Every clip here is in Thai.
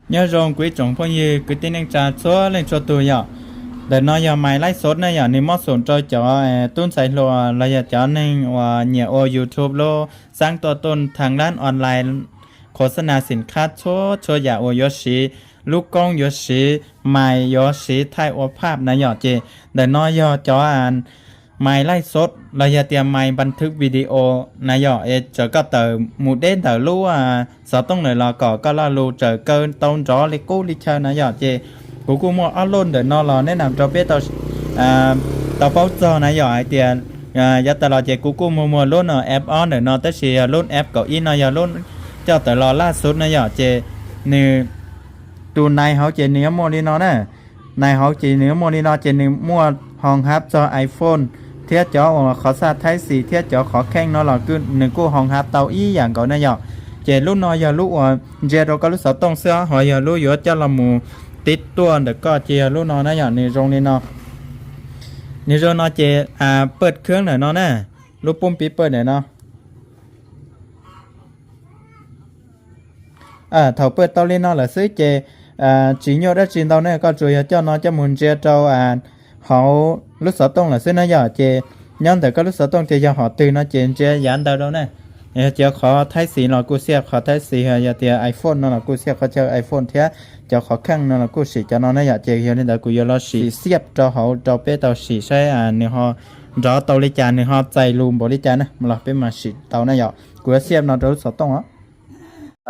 nhớ rong quý trọng phong như cứ tin anh trà số lên cho tôi nhở để nó giờ mày lấy số này giờ nên mất số cho tuân sai lo là giờ cho nên và nhiều ô YouTube lo sángตัวต้นทางด้านออนไลน์โฆษณาสินค้าโชว์อย่าโอยสีลูกกล้องยสีไม่ยสีไทยโอภาพนะหยอเจแต่น้อยยอจออ่านไม่ไล่สดเราจะเตรียมไม้บันทึกวิดีโอนายอจะก็เตอหมูเด้นเตอรู้ว่าสอต้องเลยรอก่อก็รอรู้เจอเกินต้นจอลิกู้ลิเชอร์นายอเจกูมัวอัลลุ่นเดี๋ยวนอรอแนะนำจะเป็นตัวเป้าจอนายอไอเตียยัดตลอดเจกูมัวลุ่นแอปออนเดี๋ยวนอตเชียลุ่นแอปเก่าอีนายอลุ่นเจ้าแต่รอล่าสุดนายอเจนี่ตูนายเขาเจเนื้อโมนีนอน่ะนายเขาเจเนื้อโมนีนอเจเนื้อมัวห้องฮับจอไอโฟนเทียจอขอซาไทยสีเทียจอขอแข้งนอหลอคือหนึ่งกู้ห้องฮับเตาอีอย่างก่อนนายอเจลุ่นนอยาลูกเจเราก็รู้สึกต้องเสื้อหอยาลูกเยอะเจ้าละมูติดตัวเด็กก็เจลูกนอนนะอย่างนี้ตรงนี้นอนี่ตรงนอเจเปิดเครื่องหน่อยนอน่ะลูกปุ่มปีเปิดหน่อยนอthầu bớt tao lên nó là sứ chè chỉ nhớ đã chín tao này có rồi cho nó cho muốn chè trâu họ lúc sợ tông là sứ nó giờ chè nhân thì có lúc sợ tông thì giờ họ từ nó chè dán tao đâu này giờ khó thấy xí nó cú xe khó thấy xí giờ thì iPhone nó là cú xe khó chơi iPhone thế giờ khó khăn nó là cú xí cho nó giờ chè giờ nên là cú giờ nó xí xếp cho họ cho bé tao xí sai nếu họ rõ tao lấy chả nếu họ chạy lùm bỏ lấy chả này mà là bé mà xí tao này giờ cú xếp nó đâu sợ tông á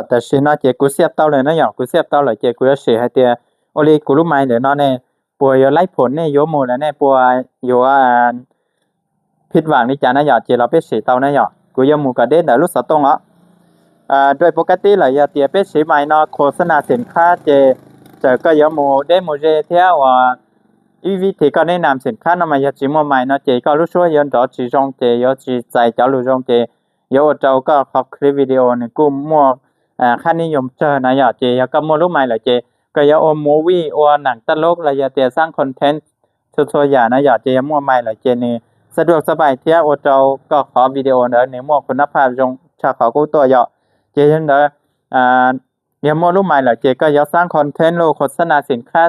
แต่สินะเจกูเสียบเต้าเลยนะหยอกกูเสียบเต้าเลยเจกูจะเสียให้เตียโอลีกูรู้ไหมเดี๋ยวน้อเนี่ยปัวยไล่ผลเนี่ยโยโมแล้วเนี่ยปัวโยผิดหวังนี่จ้านะหยอกเจเราไปเสียเต้านะหยอกกูยังมูกระเด็นเดี๋ยวรู้สตงอ่ะโดยปกติเลยเตียไปเสียใหม่เนาะโฆษณาสินค้าเจก็ยังมูได้มูเจเที่ยวอีวิธีก็แนะนำสินค้านำมาจีมัวใหม่เนาะเจก็รู้ช่วยยันต่อจีจงเจยจีใจเจ้ารู้จงเจยเจ้าก็ขอบคลิปวิดีโอเนี่ยกูมัวค่านิยมเจอนะอย่าเจยก็มัวรู้ไหมล่ะเจก็อย่าโอมูวี่โอหนังตลกละอย่าเตียสร้างคอนเทนต์ชัวๆอย่านะอย่าเจมัวไหมล่ะเจนี่สะดวกสบายเที่ยวโอเจ้าก็ขอวิดีโอเนอะในมัวคุณภาพจงชาขอกูตัวอย่าเจยันเนอะอย่ามัวรู้ไหมล่ะเจก็อย่าสร้างคอนเทนต์โลโฆษณาสินค้า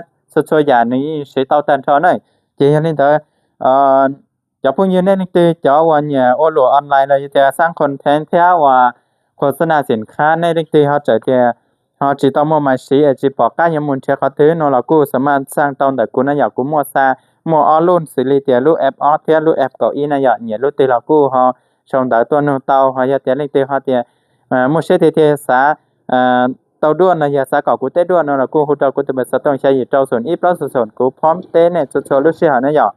ชัวๆอย่านี้ใช้เตาแทนทอหน่อยเจยันนี่เถอะจะพูดยืนได้นึกตีจะวันเนี่ยโอโหลออนไลน์เราจะสร้างคอนเทนต์เที่ยวว่าโฆษณาสินค้าในเรื่องที่เขาจะเขาจีต้องมั่วมาชี้จีบอกก้ายังมุนเชียเขาถือโนเรากูสามารถสร้างตอนแต่กูน่าอยากกูมั่วซามั่วออลุ่นสิริเตียรูแอปออเทียรูแอปเก่าอีน่าอยากเนี่ยรูตีเรากูเขาชงแต่ตัวโนเตาเขาอยากเตียเรื่องที่เขาเตียมั่วเชื่อเทียสาเตาด้วนนะอยากสาเก่ากูเต้ด้วนโนเรากูเขาเตากูจะเป็นสต้องใช้ยี่เจ้าส่วนอีเพราะส่วนกูพร้อมเต้เนี่ยจะโชว์ลูกเชื่อเขาเนี่ยอยาก